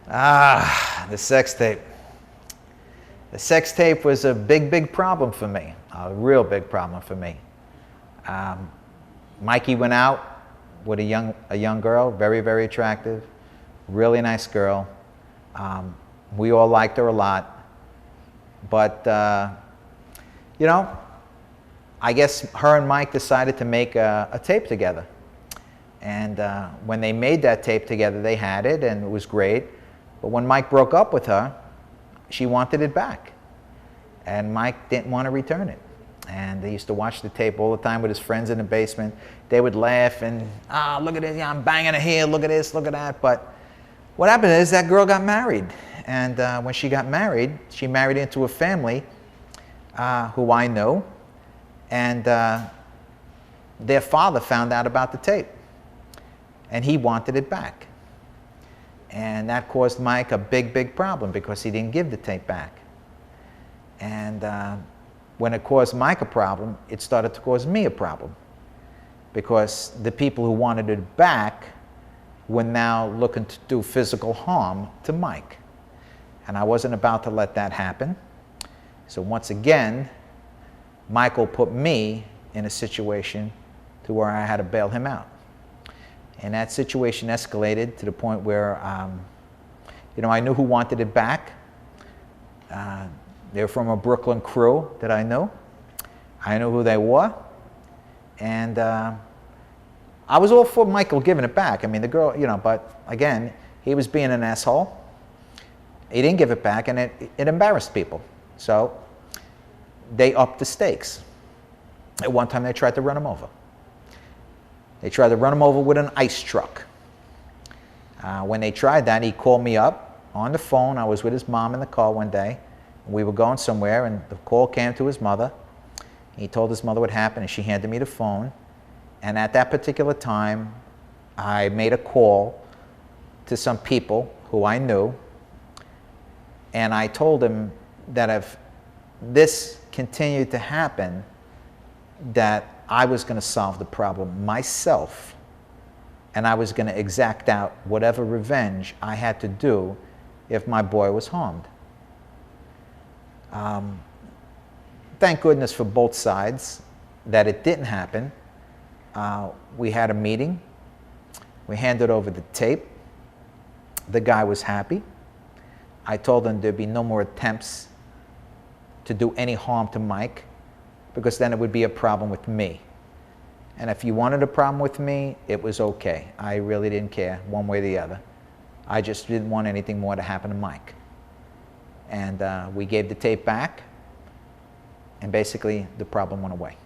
The sex tape. The sex tape was a big problem for me, a real big problem for me. Mikey went out with a young girl, very attractive, really nice girl. We all liked her a lot, but you know, I guess her and Mike decided to make a tape together. And when they made that tape together, they had it, and it was great. But when Mike broke up with her, she wanted it back. And Mike didn't want to return it. And they used to watch the tape all the time with his friends in the basement. They would laugh and, look at this, yeah, I'm banging her here, look at this, look at that. But what happened is that girl got married. And when she got married, she married into a family who I know. And their father found out about the tape. And he wanted it back. And that caused Mike a big problem because he didn't give the tape back. And when it caused Mike a problem, it started to cause me a problem. Because the people who wanted it back were now looking to do physical harm to Mike. And I wasn't about to let that happen. So once again, Michael put me in a situation to where I had to bail him out. And that situation escalated to the point where, you know, I knew who wanted it back. They were from a Brooklyn crew that I knew. I knew who they were. And I was all for Michael giving it back. I mean, the girl, you know, but again, he was being an asshole. He didn't give it back, and it embarrassed people. So they upped the stakes. At one time, they tried to run him over. They tried to run him over with an ice truck. When they tried that, he called me up on the phone. I was with his mom in the car one day. We were going somewhere, and the call came to his mother. He told his mother what happened, and she handed me the phone. And at that particular time, I made a call to some people who I knew, and I told them that if this continued to happen, that I was going to solve the problem myself, and I was going to exact out whatever revenge I had to do if my boy was harmed. Thank goodness for both sides that it didn't happen. We had a meeting. We handed over the tape. The guy was happy. I told him there'd be no more attempts to do any harm to Mike, because then it would be a problem with me. And if you wanted a problem with me, it was okay. I really didn't care one way or the other. I just didn't want anything more to happen to Mike. And we gave the tape back, and basically the problem went away.